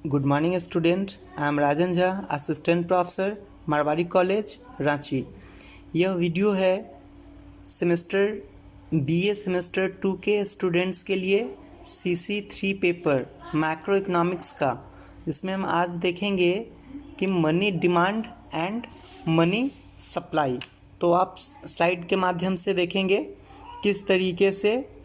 Good morning student, I am Rajan Jha, assistant professor, Marwari college, Ranchi. यह video है BA semester 2 के students के लिए CC3 पेपर मैक्रो इकोनॉमिक्स का। इसमें हम आज देखेंगे कि money demand and money supply. तो आप स्लाइड के माध्यम से देखेंगे किस तरीके से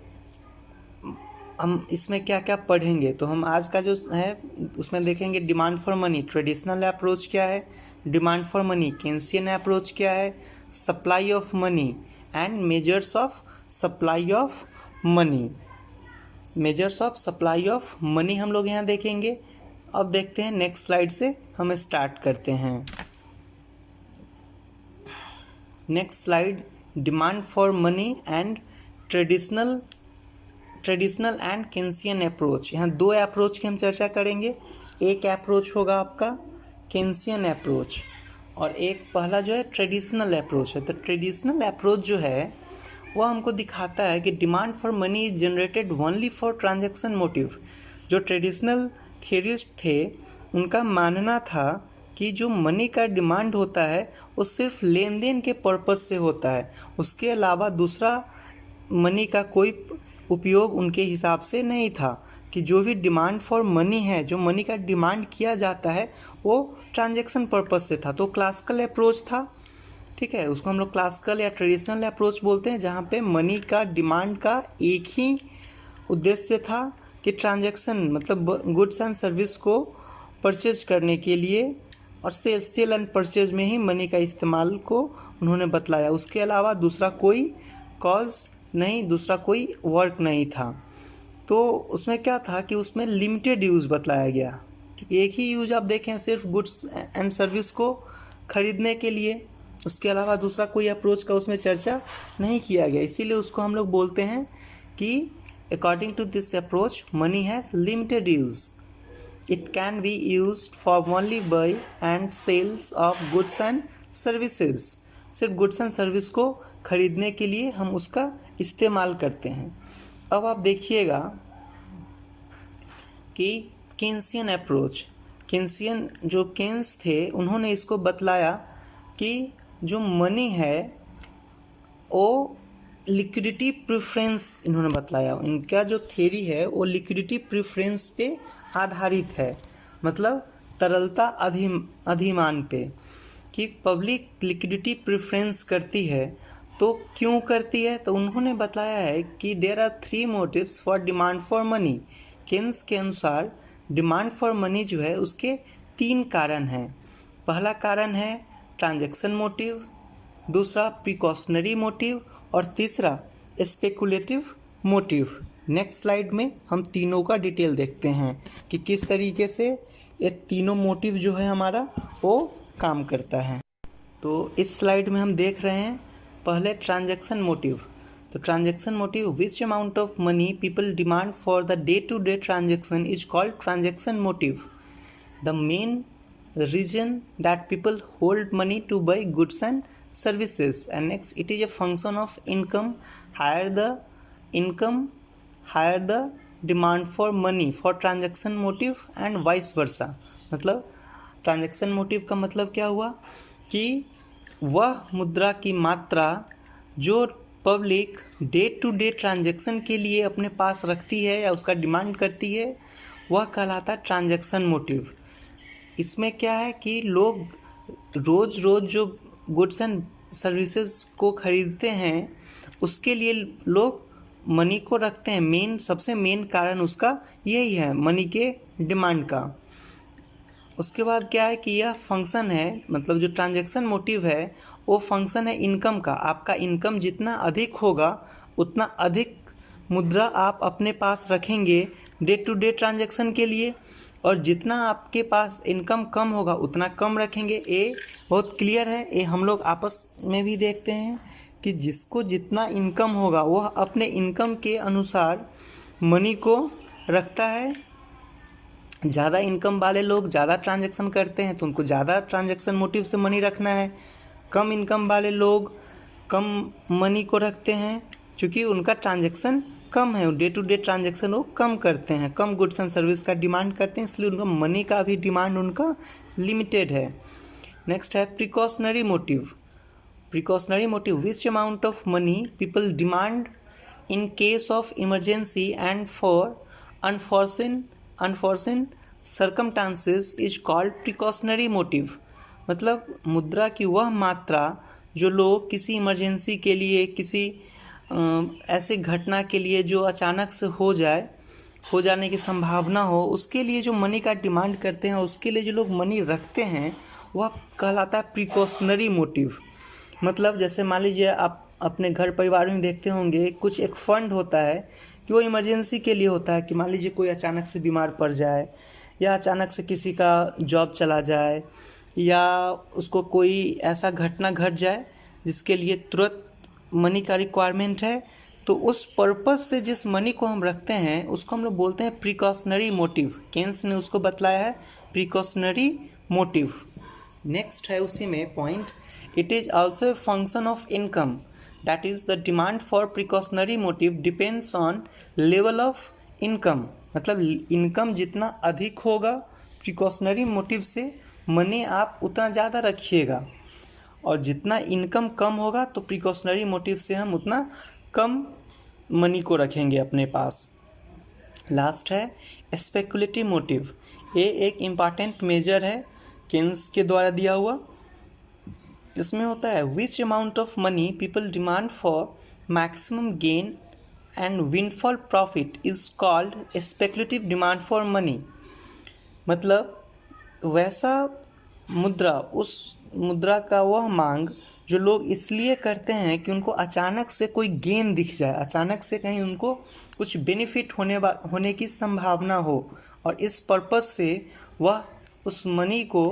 हम इसमें क्या क्या पढ़ेंगे। तो हम आज का जो है उसमें देखेंगे demand for money traditional approach क्या है, डिमांड फॉर मनी केन्सियन अप्रोच क्या है, supply of money and measures of supply of money. Measures of supply of money हम लोग यहाँ देखेंगे। अब देखते हैं नेक्स्ट स्लाइड से हम स्टार्ट करते हैं। Next slide, demand for money and traditional and Keynesian approach. यहाँ दो अप्रोच की हम चर्चा करेंगे। एक अप्रोच होगा आपका केन्सियन अप्रोच और एक पहला जो है ट्रेडिशनल अप्रोच है। तो ट्रेडिशनल अप्रोच जो है वह हमको दिखाता है कि demand for money is generated only for transaction motive. जो ट्रेडिशनल थियरिस्ट थे उनका मानना था कि जो मनी का डिमांड होता है वो सिर्फ लेन देन के पर्पज़ से होता है, उसके अलावा दूसरा मनी का कोई उपयोग उनके हिसाब से नहीं था। कि जो भी डिमांड फॉर मनी है, जो मनी का डिमांड किया जाता है वो ट्रांजैक्शन पर्पस से था। तो क्लासिकल अप्रोच था, ठीक है, उसको हम लोग क्लासिकल या ट्रेडिशनल अप्रोच बोलते हैं, जहाँ पे मनी का डिमांड का एक ही उद्देश्य था कि ट्रांजैक्शन मतलब गुड्स एंड सर्विस को परचेज करने के लिए और सेल एंड परचेज में ही मनी का इस्तेमाल को उन्होंने बतलाया। उसके अलावा दूसरा कोई कॉज नहीं, दूसरा कोई वर्क नहीं था। तो उसमें क्या था कि उसमें लिमिटेड यूज़ बतलाया गया। एक ही यूज आप देखें सिर्फ गुड्स एंड सर्विस को खरीदने के लिए, उसके अलावा दूसरा कोई अप्रोच का उसमें चर्चा नहीं किया गया। इसीलिए उसको हम लोग बोलते हैं कि according to this approach money has limited use. It can be used for only buy and sales of goods and services. सिर्फ गुड्स एंड सर्विस को खरीदने के लिए हम उसका इस्तेमाल करते हैं। अब आप देखिएगा कि केन्सियन अप्रोच, केन्सियन जो केन्स थे उन्होंने इसको बतलाया कि जो मनी है वो लिक्विडिटी प्रेफरेंस, इन्होंने बतलाया इनका जो थ्योरी है वो लिक्विडिटी प्रेफरेंस पे आधारित है, मतलब तरलता अधिमान पे, कि पब्लिक लिक्विडिटी प्रेफरेंस करती है। तो क्यों करती है? तो उन्होंने बताया है कि there are 3 motives for demand for money. Keynes के अनुसार डिमांड फॉर मनी जो है उसके 3 कारण हैं। पहला कारण है ट्रांजैक्शन मोटिव, दूसरा प्रिकॉशनरी मोटिव और तीसरा स्पेकुलेटिव मोटिव। नेक्स्ट स्लाइड में हम तीनों का डिटेल देखते हैं कि किस तरीके से ये तीनों मोटिव जो है हमारा वो काम करता है। तो इस स्लाइड में हम देख रहे हैं पहले ट्रांजैक्शन मोटिव। तो transaction motive, which amount of money people demand for the day to day transaction is called transaction motive. The main reason that people hold money to buy goods and services. And next, it is a function of income, higher the demand for money for transaction motive and vice versa. मतलब transaction motive का मतलब क्या हुआ कि वह मुद्रा की मात्रा जो public day to day transaction के लिए अपने पास रखती है या उसका डिमांड करती है वह कहलाता है ट्रांजैक्शन मोटिव। इसमें क्या है कि लोग रोज़ जो गुड्स एंड सर्विसेज को खरीदते हैं उसके लिए लोग मनी को रखते हैं। सबसे मेन कारण उसका यही है, मनी के डिमांड का। उसके बाद क्या है कि यह फंक्शन है, मतलब जो ट्रांजैक्शन मोटिव है वो फंक्शन है इनकम का। आपका इनकम जितना अधिक होगा उतना अधिक मुद्रा आप अपने पास रखेंगे डे टू डे ट्रांजैक्शन के लिए, और जितना आपके पास इनकम कम होगा उतना कम रखेंगे। ये बहुत क्लियर है। ये हम लोग आपस में भी देखते हैं कि जिसको जितना इनकम होगा वह अपने इनकम के अनुसार मनी को रखता है। ज़्यादा इनकम वाले लोग ज़्यादा ट्रांजैक्शन करते हैं तो उनको ज़्यादा ट्रांजैक्शन मोटिव से मनी रखना है। कम इनकम वाले लोग कम मनी को रखते हैं क्योंकि उनका ट्रांजैक्शन कम है, डे टू डे ट्रांजेक्शन वो कम करते हैं, कम गुड्स एंड सर्विस का डिमांड करते हैं, इसलिए उनका मनी का भी डिमांड उनका लिमिटेड है। नेक्स्ट है precautionary motive. Precautionary motive, which amount of money people demand in case of emergency and for unforeseen circumstances is called precautionary motive. मतलब मुद्रा की वह मात्रा जो लोग किसी इमरजेंसी के लिए, किसी ऐसे घटना के लिए जो अचानक से हो जाने की संभावना हो, उसके लिए जो मनी का डिमांड करते हैं, उसके लिए जो लोग मनी रखते हैं, वह कहलाता है प्रिकॉशनरी मोटिव। मतलब जैसे मान लीजिए आप अपने घर परिवार में देखते होंगे, कुछ एक फंड होता है कि वो इमरजेंसी के लिए होता है कि मान लीजिए कोई अचानक से बीमार पड़ जाए, या अचानक से किसी का जॉब चला जाए, या उसको कोई ऐसा घटना घट जाए जिसके लिए तुरंत मनी का रिक्वायरमेंट है, तो उस पर्पस से जिस मनी को हम रखते हैं उसको हम लोग बोलते हैं प्रिकॉशनरी मोटिव। केन्स ने उसको बतलाया है प्रिकॉशनरी मोटिव। नेक्स्ट है उसी में point, it is also a function of income, that is the demand for precautionary motive depends on level of income. मतलब इनकम जितना अधिक होगा, प्रिकॉशनरी मोटिव से मनी आप उतना ज़्यादा रखिएगा, और जितना इनकम कम होगा तो प्रिकॉशनरी मोटिव से हम उतना कम मनी को रखेंगे अपने पास। लास्ट है स्पेकुलेटिव मोटिव। ये एक इम्पॉर्टेंट मेजर है केन्स के द्वारा दिया हुआ। इसमें होता है विच amount of money people demand for maximum gain and windfall profit is called speculative demand for money. मतलब वैसा मुद्रा, उस मुद्रा का वह मांग जो लोग इसलिए करते हैं कि उनको अचानक से कोई गेन दिख जाए, अचानक से कहीं उनको कुछ बेनिफिट होने की संभावना हो, और इस पर्पस से वह उस मनी को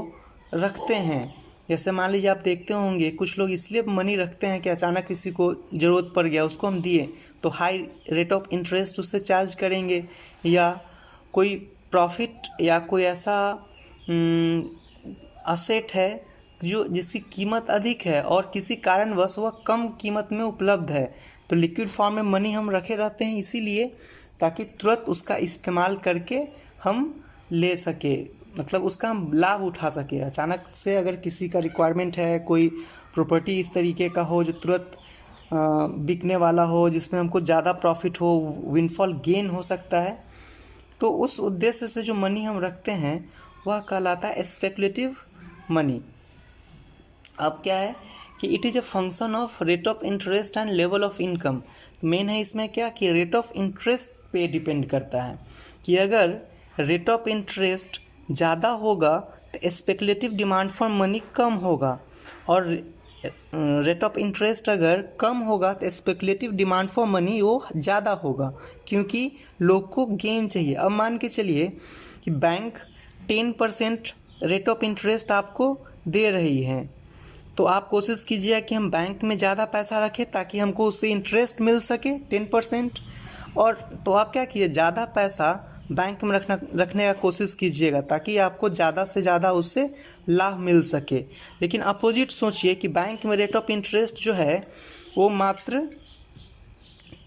रखते हैं। जैसे मान लीजिए आप देखते होंगे कुछ लोग इसलिए मनी रखते हैं कि अचानक किसी को ज़रूरत पड़ गया, उसको हम दिए तो हाई रेट ऑफ इंटरेस्ट उससे चार्ज करेंगे, या कोई प्रॉफिट या कोई ऐसा असेट है जो जिसकी कीमत अधिक है और किसी कारणवश वह कम कीमत में उपलब्ध है, तो लिक्विड फॉर्म में मनी हम रखे रहते हैं इसीलिए ताकि तुरंत उसका इस्तेमाल करके हम ले सके, मतलब उसका हम लाभ उठा सके। अचानक से अगर किसी का रिक्वायरमेंट है, कोई प्रॉपर्टी इस तरीके का हो जो तुरंत बिकने वाला हो, जिसमें हमको ज़्यादा प्रॉफिट हो, विंडफॉल गेन हो सकता है, तो उस उद्देश्य से जो मनी हम रखते हैं वह कहलाता है स्पेकुलेटिव मनी। अब क्या है कि it is a function of rate of interest and level of income. Main है इसमें क्या कि रेट ऑफ इंटरेस्ट पे डिपेंड करता है कि अगर रेट ऑफ इंटरेस्ट ज़्यादा होगा तो स्पेकुलेटिव डिमांड फॉर मनी कम होगा, और रेट ऑफ इंटरेस्ट अगर कम होगा तो स्पेकुलेटिव डिमांड फॉर मनी वो ज़्यादा होगा, क्योंकि लोग को गेन चाहिए। अब मान के चलिए कि बैंक 10% रेट ऑफ इंटरेस्ट आपको दे रही है, तो आप कोशिश कीजिए कि हम बैंक में ज़्यादा पैसा रखें ताकि हमको उससे इंटरेस्ट मिल सके 10%, और तो आप क्या कीजिए ज़्यादा पैसा बैंक में रखने का कोशिश कीजिएगा ताकि आपको ज़्यादा से ज़्यादा उससे लाभ मिल सके। लेकिन अपोजिट सोचिए कि बैंक में रेट ऑफ इंटरेस्ट जो है वो मात्र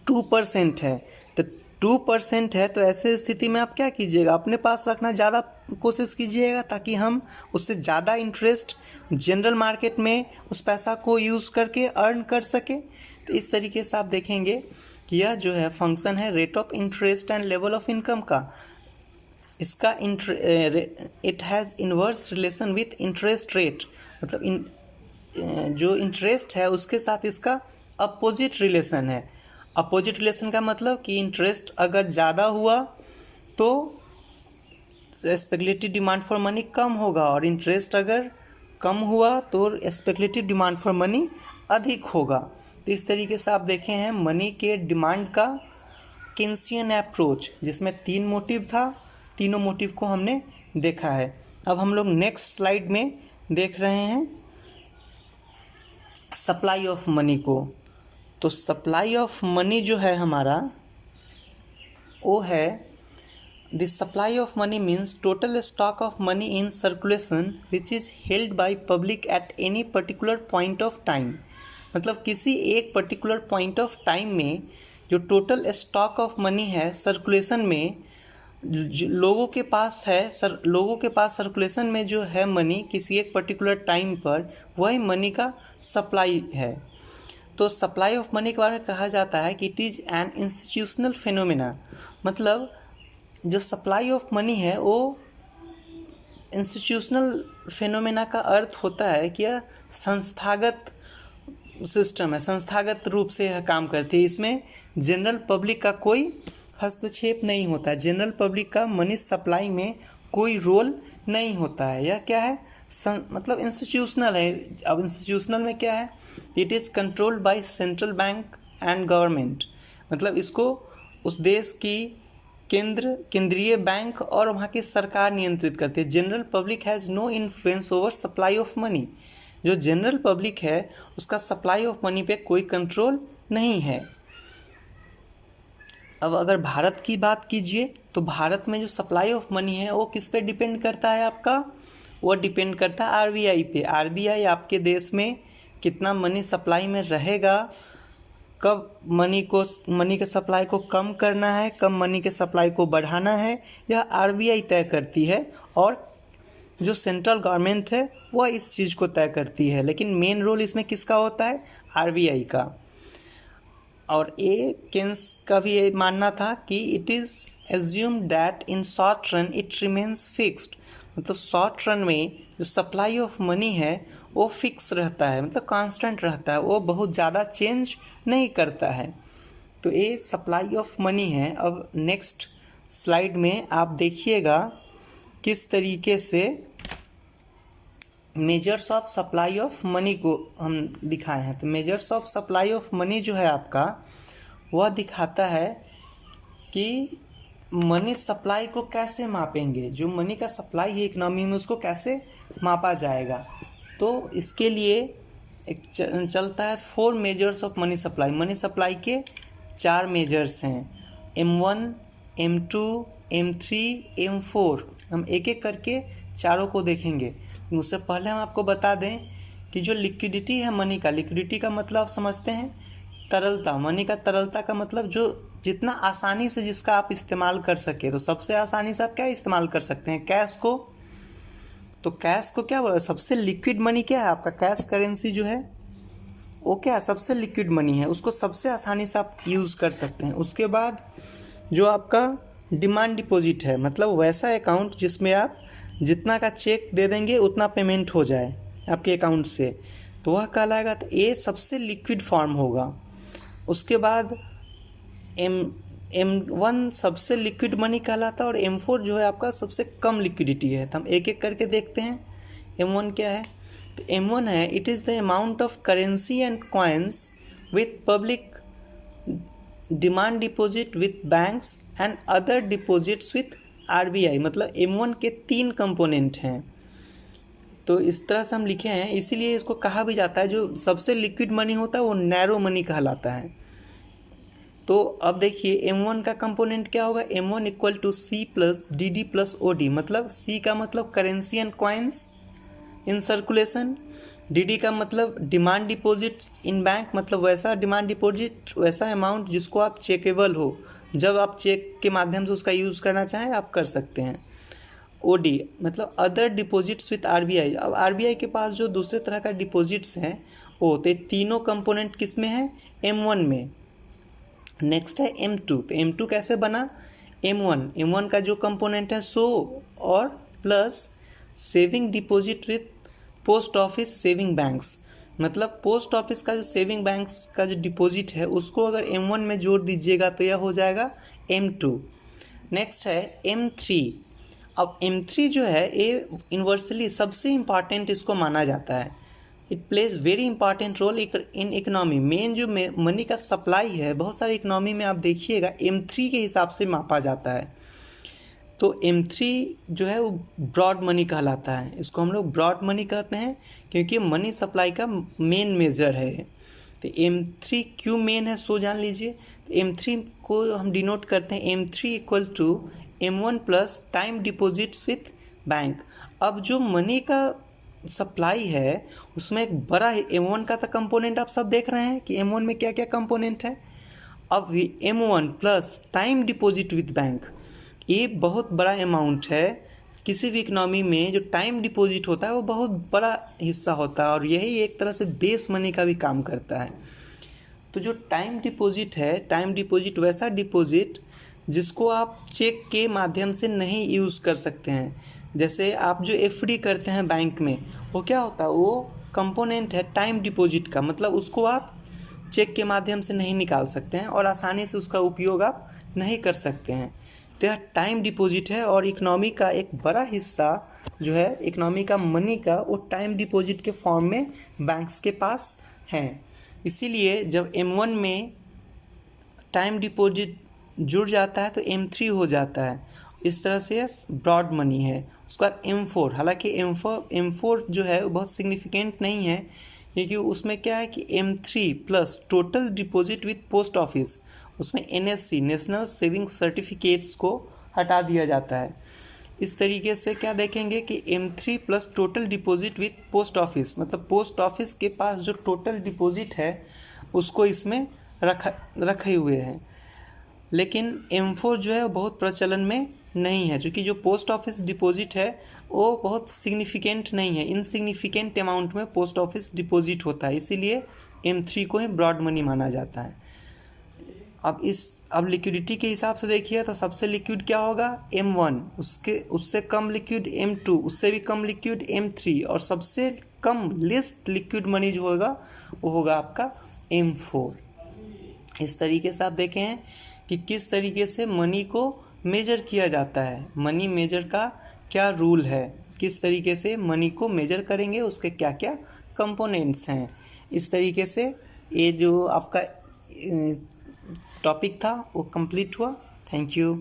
2% है, तो 2% है, तो ऐसे स्थिति में आप क्या कीजिएगा, अपने पास रखना ज़्यादा कोशिश कीजिएगा ताकि हम उससे ज़्यादा इंटरेस्ट जनरल मार्केट में उस पैसा को यूज़ करके अर्न कर सके। तो इस तरीके से आप देखेंगे कि यह जो है फंक्शन है rate of interest and level of income का, इसका it has inverse relation with interest rate. मतलब जो इंटरेस्ट है उसके साथ इसका अपोजिट रिलेशन है। अपोजिट रिलेशन का मतलब कि इंटरेस्ट अगर ज़्यादा हुआ तो स्पेकुलेटिव डिमांड फॉर मनी कम होगा, और इंटरेस्ट अगर कम हुआ तो स्पेकुलेटिव डिमांड फॉर मनी अधिक होगा। तो इस तरीके से आप देखे हैं मनी के डिमांड का केन्सियन अप्रोच, जिसमें 3 मोटिव था, तीनों मोटिव को हमने देखा है। अब हम लोग नेक्स्ट स्लाइड में देख रहे हैं सप्लाई ऑफ मनी को। तो सप्लाई ऑफ मनी जो है हमारा वो है the supply of money means total stock of money in circulation which is held by public at any particular point of time. मतलब किसी एक पर्टिकुलर पॉइंट ऑफ टाइम में जो टोटल स्टॉक ऑफ मनी है सर्कुलेशन में, लोगों के पास circulation में जो है मनी किसी एक पर्टिकुलर टाइम पर, वही मनी का सप्लाई है। तो सप्लाई ऑफ मनी के बारे में कहा जाता है कि it is an institutional phenomena. मतलब जो सप्लाई ऑफ मनी है वो इंस्टीट्यूशनल फिनोमेना का अर्थ होता है कि यह संस्थागत सिस्टम है, संस्थागत रूप से यह काम करती है। इसमें जनरल पब्लिक का कोई हस्तक्षेप नहीं होता है, जनरल पब्लिक का मनी सप्लाई में कोई रोल नहीं होता है। यह क्या है, मतलब इंस्टीट्यूशनल है। अब इंस्टीट्यूशनल में क्या है, it is controlled by central bank and government. मतलब इसको उस देश की केंद्रीय बैंक और वहाँ की सरकार नियंत्रित करती है। General public has no influence over supply of money. जो जनरल पब्लिक है उसका सप्लाई ऑफ मनी पे कोई कंट्रोल नहीं है। अब अगर भारत की बात कीजिए तो भारत में जो सप्लाई ऑफ मनी है वो किस पे डिपेंड करता है आपका, वो डिपेंड करता है आरबीआई पे। आरबीआई आपके देश में कितना मनी सप्लाई में रहेगा, कब मनी के सप्लाई को कम करना है, कब मनी के सप्लाई को बढ़ाना है, यह आरबीआई तय करती है। और जो सेंट्रल गवर्नमेंट है वह इस चीज़ को तय करती है, लेकिन मेन रोल इसमें किसका होता है, आरबीआई का। और केन्स का भी ये मानना था कि it is assume that in short run it remains fixed. मतलब शॉर्ट रन में जो सप्लाई ऑफ मनी है वो फिक्स रहता है, मतलब कांस्टेंट रहता है, वो बहुत ज़्यादा चेंज नहीं करता है। तो ये सप्लाई ऑफ मनी है। अब नेक्स्ट स्लाइड में आप देखिएगा किस तरीके से measures of supply of money को हम दिखाए हैं। तो measures of supply of money जो है आपका, वह दिखाता है कि मनी सप्लाई को कैसे मापेंगे, जो मनी का सप्लाई है इकोनॉमी में उसको कैसे मापा जाएगा। तो इसके लिए एक चलता है 4 measures of money supply. Money supply के 4 मेजर्स हैं, M1, M2, M3, M4। हम एक एक करके चारों को देखेंगे। उससे पहले हम आपको बता दें कि जो लिक्विडिटी है मनी का, लिक्विडिटी का मतलब आप समझते हैं तरलता। मनी का तरलता का मतलब जो जितना आसानी से जिसका आप इस्तेमाल कर सके। तो सबसे आसानी से आप क्या इस्तेमाल कर सकते हैं, कैश को। तो कैश को क्या बोला, सबसे लिक्विड मनी क्या है आपका, कैश करेंसी जो है वो क्या है, सबसे लिक्विड मनी है, उसको सबसे आसानी से आप यूज़ कर सकते हैं। उसके बाद जो आपका डिमांड डिपॉजिट है, मतलब वैसा अकाउंट जिसमें आप जितना का चेक दे देंगे उतना पेमेंट हो जाए आपके अकाउंट से, तो वह कहलाएगा। तो ये सबसे लिक्विड फॉर्म होगा। उसके बाद M1 सबसे लिक्विड मनी कहलाता है और M4 जो है आपका सबसे कम लिक्विडिटी है। तो हम एक एक करके देखते हैं M1 क्या है। तो M1 है, it is the amount of currency and coins with public demand deposit with banks and other deposits with RBI. मतलब M1 के 3 कंपोनेंट हैं। तो इस तरह से हम लिखे हैं, इसीलिए इसको कहा भी जाता है जो सबसे लिक्विड मनी होता है वो नैरो मनी कहलाता है। तो अब देखिए M1 का कंपोनेंट क्या होगा, M1 equal to C plus DD plus OD। मतलब C का मतलब currency and coins in circulation, DD का मतलब डिमांड डिपॉजिट इन बैंक, मतलब वैसा डिमांड डिपॉजिट, वैसा अमाउंट जिसको आप चेकेबल हो, जब आप चेक के माध्यम से उसका यूज़ करना चाहें आप कर सकते हैं। OD मतलब अदर डिपॉजिट्स विथ आरबीआई। अब आरबीआई के पास जो दूसरे तरह का डिपॉजिट्स हैं वो तो तीनों कंपोनेंट किस में है, M1 में। नेक्स्ट है M2। तो M2 कैसे बना, M1 का जो कंपोनेंट है सो और plus saving deposit with post office saving banks. मतलब पोस्ट ऑफिस का जो सेविंग बैंक्स का जो डिपॉजिट है उसको अगर M1 में जोड़ दीजिएगा तो यह हो जाएगा M2। नेक्स्ट है M3। अब M3 जो है ये यूनिवर्सली सबसे इम्पॉर्टेंट इसको माना जाता है। It plays very important role in economy. Main जो मनी का सप्लाई है बहुत सारी इकोनॉमी में आप देखिएगा M3 के हिसाब से मापा जाता है। तो M3 जो है वो ब्रॉड मनी कहलाता है। इसको हम लोग ब्रॉड मनी कहते हैं क्योंकि मनी सप्लाई का मेन मेजर है। तो M3 क्यों मेन है सो जान लीजिए। तो M3 को हम डिनोट करते हैं M3 equal to M1 plus time deposits with bank. अब जो मनी का सप्लाई है उसमें एक बड़ा M1 का तो कंपोनेंट आप सब देख रहे हैं कि M1 में क्या क्या कंपोनेंट है। अब M1 plus time deposit with bank, ये बहुत बड़ा अमाउंट है। किसी भी इकनॉमी में जो टाइम डिपॉजिट होता है वो बहुत बड़ा हिस्सा होता है और यही एक तरह से बेस मनी का भी काम करता है। तो जो टाइम डिपॉजिट है, टाइम डिपॉजिट वैसा डिपॉजिट जिसको आप चेक के माध्यम से नहीं यूज़ कर सकते हैं। जैसे आप जो एफडी करते हैं बैंक में, वो क्या होता है, वो कंपोनेंट है टाइम डिपॉजिट का, मतलब उसको आप चेक के माध्यम से नहीं निकाल सकते हैं और आसानी से उसका उपयोग आप नहीं कर सकते हैं। तो यह टाइम डिपॉजिट है और इकनॉमी का एक बड़ा हिस्सा जो है इकनॉमी का मनी का, वो टाइम डिपॉजिट के फॉर्म में बैंक्स के पास है। इसीलिए जब M1 में टाइम डिपॉजिट जुड़ जाता है तो M3 हो जाता है। इस तरह से ब्रॉड मनी है। उसके बाद M4, हालांकि M4 जो है वो बहुत सिग्निफिकेंट नहीं है, क्योंकि उसमें क्या है कि M3 plus total deposit with post office, उसमें NSC नेशनल सेविंग सर्टिफिकेट्स को हटा दिया जाता है। इस तरीके से क्या देखेंगे कि M3 plus total deposit with post office, मतलब पोस्ट ऑफिस के पास जो टोटल डिपॉजिट है उसको इसमें रखे हुए हैं। लेकिन M4 जो है वो बहुत प्रचलन में नहीं है, क्योंकि जो पोस्ट ऑफिस डिपॉजिट है वो बहुत सिग्निफिकेंट नहीं है, इनसिग्निफिकेंट अमाउंट में पोस्ट ऑफिस डिपॉजिट होता है, इसीलिए M3 को ही ब्रॉड मनी माना जाता है। अब लिक्विडिटी के हिसाब से देखिए तो सबसे लिक्विड क्या होगा, M1, उससे कम लिक्विड M2, उससे भी कम लिक्विड M3 और सबसे कम लिस्ट लिक्विड मनी जो होगा वो होगा आपका M4। इस तरीके से आप देखें हैं कि किस तरीके से मनी को मेजर किया जाता है, मनी मेजर का क्या रूल है, किस तरीके से मनी को मेजर करेंगे, उसके क्या क्या कंपोनेंट्स हैं। इस तरीके से ये जो आपका टॉपिक था वो कंप्लीट हुआ। Thank you.